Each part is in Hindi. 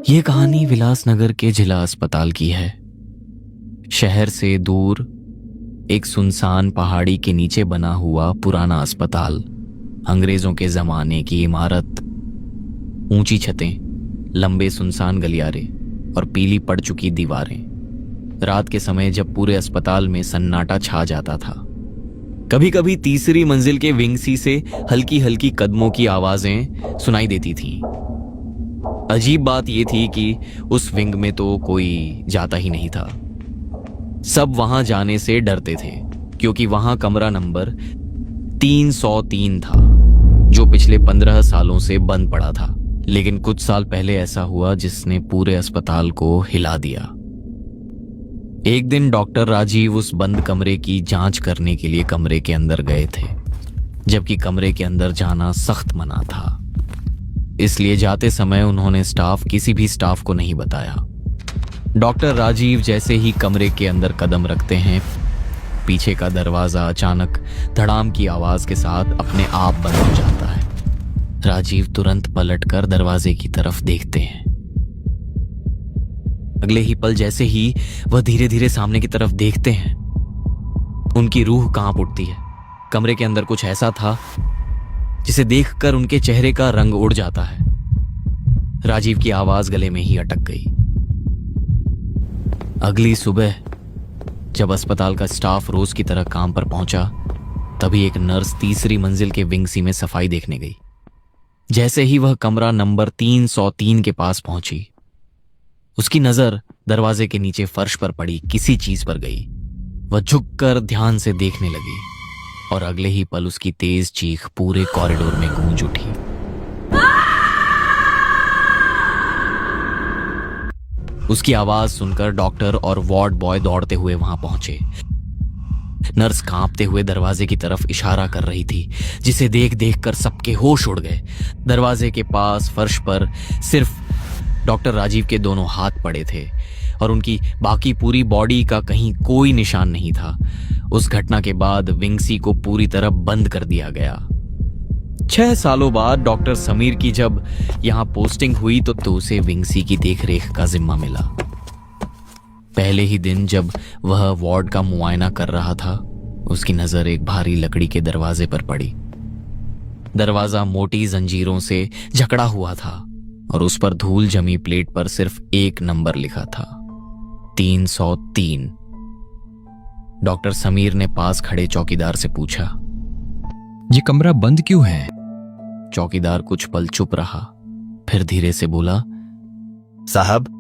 ये कहानी विलासनगर के जिला अस्पताल की है। शहर से दूर एक सुनसान पहाड़ी के नीचे बना हुआ पुराना अस्पताल। अंग्रेजों के जमाने की इमारत, ऊंची छतें, लंबे सुनसान गलियारे और पीली पड़ चुकी दीवारें। रात के समय जब पूरे अस्पताल में सन्नाटा छा जाता था, कभी कभी तीसरी मंजिल के विंग सी से हल्की हल्की कदमों की आवाजें सुनाई देती थीं। अजीब बात यह थी कि उस विंग में तो कोई जाता ही नहीं था। सब वहां जाने से डरते थे क्योंकि वहां कमरा नंबर 303 था, जो पिछले 15 सालों से बंद पड़ा था। लेकिन कुछ साल पहले ऐसा हुआ जिसने पूरे अस्पताल को हिला दिया। एक दिन डॉक्टर राजीव उस बंद कमरे की जांच करने के लिए कमरे के अंदर गए थे, जबकि कमरे के अंदर जाना सख्त मना था। इसलिए जाते समय उन्होंने किसी भी स्टाफ को नहीं बताया। डॉक्टर राजीव जैसे ही कमरे के अंदर कदम रखते हैं, पीछे का दरवाजा अचानक धड़ाम की आवाज के साथ अपने आप बंद हो जाता है। राजीव तुरंत पलटकर दरवाजे की तरफ देखते हैं। अगले ही पल जैसे ही वह धीरे धीरे सामने की तरफ देखते हैं, उनकी रूह कांप उठती है। कमरे के अंदर कुछ ऐसा था जिसे देखकर उनके चेहरे का रंग उड़ जाता है। राजीव की आवाज गले में ही अटक गई। अगली सुबह जब अस्पताल का स्टाफ रोज की तरह काम पर पहुंचा, तभी एक नर्स तीसरी मंजिल के विंग सी में सफाई देखने गई। जैसे ही वह कमरा नंबर 303 के पास पहुंची, उसकी नजर दरवाजे के नीचे फर्श पर पड़ी किसी चीज पर गई। वह झुककर ध्यान से देखने लगी और अगले ही पल उसकी तेज चीख पूरे कॉरिडोर में गूंज उठी। उसकी आवाज सुनकर डॉक्टर और वार्ड बॉय दौड़ते हुए वहां पहुंचे। नर्स कांपते हुए दरवाजे की तरफ इशारा कर रही थी, जिसे देख देखकर सबके होश उड़ गए। दरवाजे के पास फर्श पर सिर्फ डॉक्टर राजीव के दोनों हाथ पड़े थे और उनकी बाकी पूरी बॉडी का कहीं कोई निशान नहीं था। उस घटना के बाद विंगसी को पूरी तरह बंद कर दिया गया। 6 सालों बाद डॉक्टर समीर की जब यहां पोस्टिंग हुई तो उसे विंगसी की देखरेख का जिम्मा मिला। पहले ही दिन जब वह वार्ड का मुआयना कर रहा था, उसकी नजर एक भारी लकड़ी के दरवाजे पर पड़ी। दरवाजा मोटी जंजीरों से जकड़ा हुआ था और उस पर धूल जमी प्लेट पर सिर्फ एक नंबर लिखा था, 303। डॉक्टर समीर ने पास खड़े चौकीदार से पूछा, ये कमरा बंद क्यों है? चौकीदार कुछ पल चुप रहा, फिर धीरे से बोला, साहब,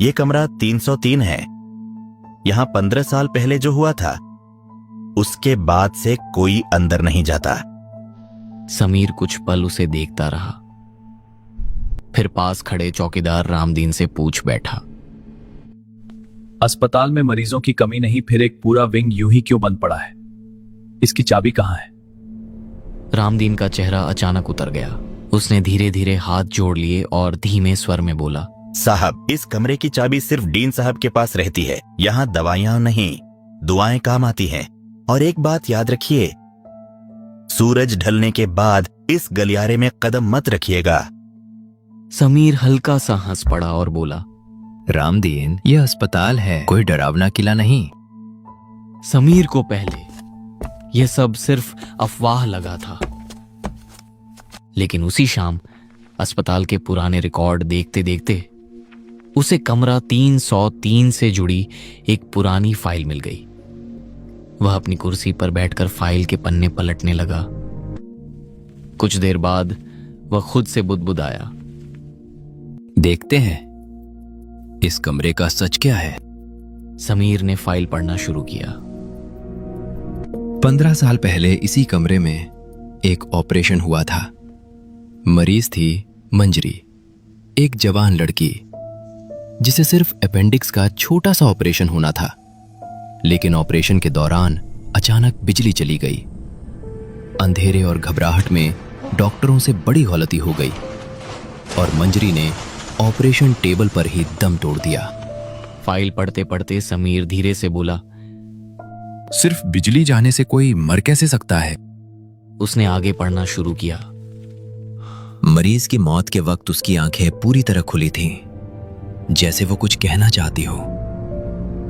ये कमरा 303 है। यहां 15 साल पहले जो हुआ था, उसके बाद से कोई अंदर नहीं जाता। समीर कुछ पल उसे देखता रहा, फिर पास खड़े चौकीदार रामदीन से पूछ बैठा, अस्पताल में मरीजों की कमी नहीं, फिर एक पूरा विंग यूं ही क्यों बंद पड़ा है? इसकी चाबी कहां है? रामदीन का चेहरा अचानक उतर गया। उसने धीरे धीरे हाथ जोड़ लिए और धीमे स्वर में बोला, साहब, इस कमरे की चाबी सिर्फ डीन साहब के पास रहती है। यहाँ दवाइयां नहीं, दुआएं काम आती हैं। और एक बात याद रखिए, सूरज ढलने के बाद इस गलियारे में कदम मत रखिएगा। समीर हल्का सा हंस पड़ा और बोला, रामदीन, यह अस्पताल है, कोई डरावना किला नहीं। समीर को पहले यह सब सिर्फ अफवाह लगा था, लेकिन उसी शाम अस्पताल के पुराने रिकॉर्ड देखते देखते उसे कमरा 303 से जुड़ी एक पुरानी फाइल मिल गई। वह अपनी कुर्सी पर बैठकर फाइल के पन्ने पलटने लगा। कुछ देर बाद वह खुद से बुदबुदाया, देखते हैं इस कमरे का सच क्या है। समीर ने फाइल पढ़ना शुरू किया। 15 साल पहले इसी कमरे में एक ऑपरेशन हुआ था। मरीज थी मंजरी, एक जवान लड़की जिसे सिर्फ अपेंडिक्स का छोटा सा ऑपरेशन होना था। लेकिन ऑपरेशन के दौरान अचानक बिजली चली गई। अंधेरे और घबराहट में डॉक्टरों से बड़ी गलती हो गई और मंजरी ने ऑपरेशन टेबल पर ही दम तोड़ दिया। फाइल पढ़ते पढ़ते समीर धीरे से बोला, सिर्फ बिजली जाने से कोई मर कैसे सकता है? उसने आगे पढ़ना शुरू किया। मरीज की मौत के वक्त उसकी आंखें पूरी तरह खुली थीं, जैसे वो कुछ कहना चाहती हो,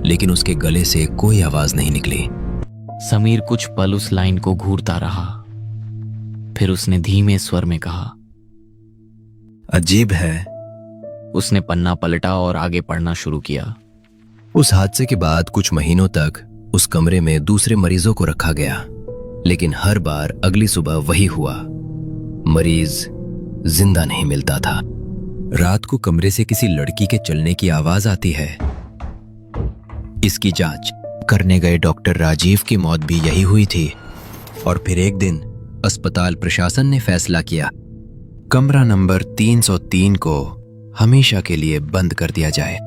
लेकिन उसके गले से कोई आवाज नहीं निकली। समीर कुछ पल उस लाइन को घूरता रहा, फिर उसने धीमे स्वर में कहा, अजीब है। उसने पन्ना पलटा और आगे पढ़ना शुरू किया। उस हादसे के बाद कुछ महीनों तक उस कमरे में दूसरे मरीजों को रखा गया, लेकिन हर बार अगली सुबह वही हुआ। मरीज जिंदा नहीं मिलता था। रात को कमरे से किसी लड़की के चलने की आवाज आती है। इसकी जांच करने गए डॉक्टर राजीव की मौत भी यही हुई थी। और फिर एक दिन अस्पताल प्रशासन ने फैसला किया, कमरा नंबर 303 को हमेशा के लिए बंद कर दिया जाए।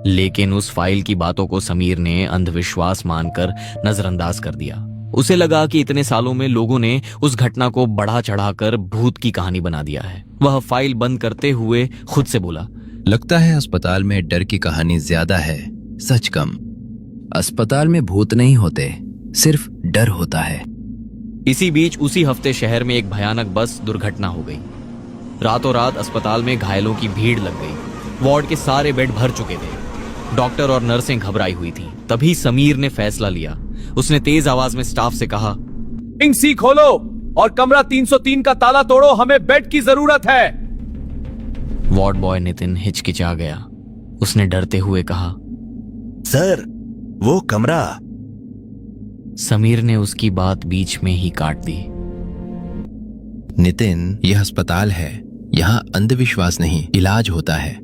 लेकिन उस फाइल की बातों को समीर ने अंधविश्वास मानकर नजरअंदाज कर दिया। उसे लगा कि इतने सालों में लोगों ने उस घटना को बढ़ा चढ़ाकर भूत की कहानी बना दिया है। वह फाइल बंद करते हुए खुद से बोला, लगता है अस्पताल में डर की कहानी ज्यादा है, सच कम। अस्पताल में भूत नहीं होते, सिर्फ डर होता है। इसी बीच उसी हफ्ते शहर में एक भयानक बस दुर्घटना हो गई। रातों रात अस्पताल में घायलों की भीड़ लग गई। वार्ड के सारे बेड भर चुके थे। डॉक्टर और नर्सें घबराई हुई थी। तभी समीर ने फैसला लिया। उसने तेज आवाज में स्टाफ से कहा, विंग सी खोलो और कमरा 303 का ताला तोड़ो, हमें बेड की जरूरत है। वार्ड बॉय नितिन हिचकिचा गया। उसने डरते हुए कहा, सर, वो कमरा। समीर ने उसकी बात बीच में ही काट दी। नितिन, यह अस्पताल है, यहाँ अंधविश्वास नहीं, इलाज होता है।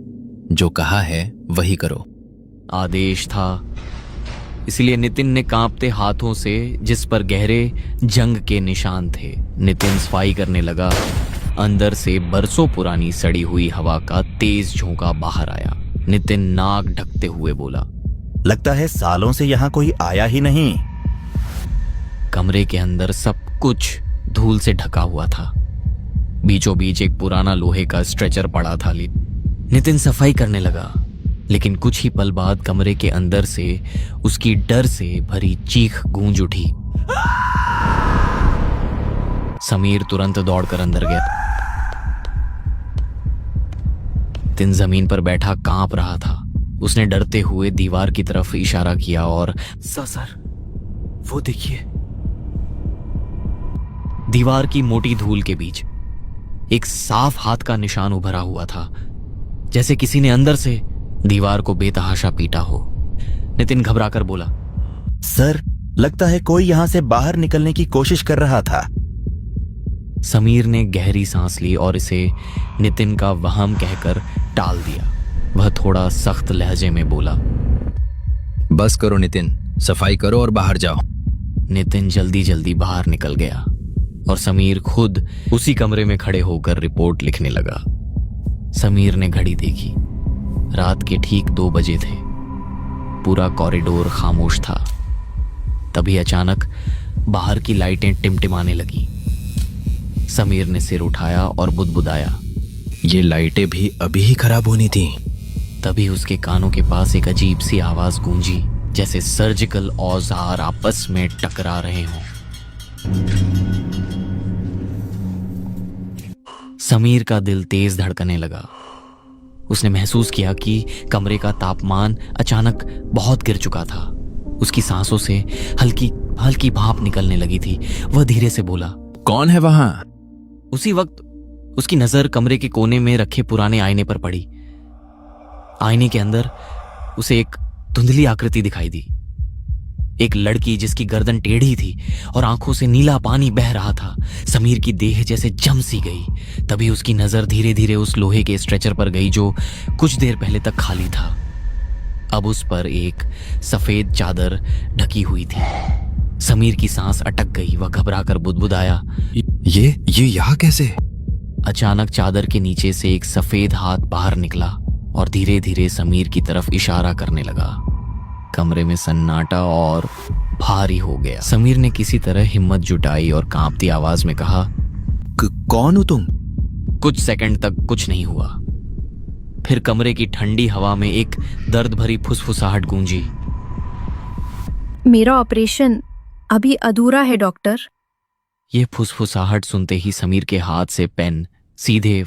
जो कहा है वही करो। आदेश था। इसलिए नितिन ने कांपते हाथों से, जिस पर गहरे जंग के निशान थे, नितिन सफाई करने लगा। अंदर से बरसों पुरानी सड़ी हुई हवा का तेज झोंका बाहर आया। नितिन नाक ढकते हुए बोला, लगता है सालों से यहाँ कोई आया ही नहीं। कमरे के अंदर सब कुछ धूल से ढका हुआ था। बीचों बीच एक पुराना लोहे का स्ट्रेचर पड़ा था। नितिन सफाई करने लगा, लेकिन कुछ ही पल बाद कमरे के अंदर से उसकी डर से भरी चीख गूंज उठी। समीर तुरंत दौड़कर अंदर गया। नितिन जमीन पर बैठा कांप रहा था। उसने डरते हुए दीवार की तरफ इशारा किया और सर, वो देखिए। दीवार की मोटी धूल के बीच एक साफ हाथ का निशान उभरा हुआ था, जैसे किसी ने अंदर से दीवार को बेतहाशा पीटा हो। नितिन घबराकर बोला, सर, लगता है कोई यहाँ से बाहर निकलने की कोशिश कर रहा था। समीर ने गहरी सांस ली और इसे नितिन का वहम कहकर टाल दिया। वह थोड़ा सख्त लहजे में बोला, बस करो नितिन, सफाई करो और बाहर जाओ। नितिन जल्दी जल्दी बाहर निकल गया और समीर खुद उसी कमरे में खड़े होकर रिपोर्ट लिखने लगा। समीर ने घड़ी देखी। रात के ठीक 2 बजे थे। पूरा कॉरिडोर खामोश था। तभी अचानक बाहर की लाइटें टिमटिमाने लगी। समीर ने सिर उठाया और बुदबुदाया, ये लाइटें भी अभी ही खराब होनी थी। तभी उसके कानों के पास एक अजीब सी आवाज गूंजी, जैसे सर्जिकल औजार आपस में टकरा रहे हों। समीर का दिल तेज धड़कने लगा। उसने महसूस किया कि कमरे का तापमान अचानक बहुत गिर चुका था। उसकी सांसों से हल्की हल्की भाप निकलने लगी थी। वह धीरे से बोला, कौन है वहां? उसी वक्त उसकी नजर कमरे के कोने में रखे पुराने आईने पर पड़ी। आईने के अंदर उसे एक धुंधली आकृति दिखाई दी। एक लड़की जिसकी गर्दन टेढ़ी थी और आंखों से नीला पानी बह रहा था। समीर की देह जैसे जम सी गई। तभी उसकी नजर धीरे धीरे उस लोहे के स्ट्रेचर पर गई जो कुछ देर पहले तक खाली था। अब उस पर एक सफेद चादर ढकी हुई थी। समीर की सांस अटक गई। वह घबराकर बुदबुदाया, ये यहाँ कैसे? अचानक चादर के नीचे से एक सफेद हाथ बाहर निकला और धीरे धीरे समीर की तरफ इशारा करने लगा। कमरे में सन्नाटा और भारी हो गया। समीर ने किसी तरह हिम्मत जुटाई और कांपती आवाज में कहा, कौन हो तुम? कुछ सेकंड तक कुछ नहीं हुआ। फिर कमरे की ठंडी हवा में एक दर्द भरी फुसफुसाहट गूंजी। मेरा ऑपरेशन अभी अधूरा है डॉक्टर। यह फुसफुसाहट सुनते ही समीर के हाथ से पेन सीधे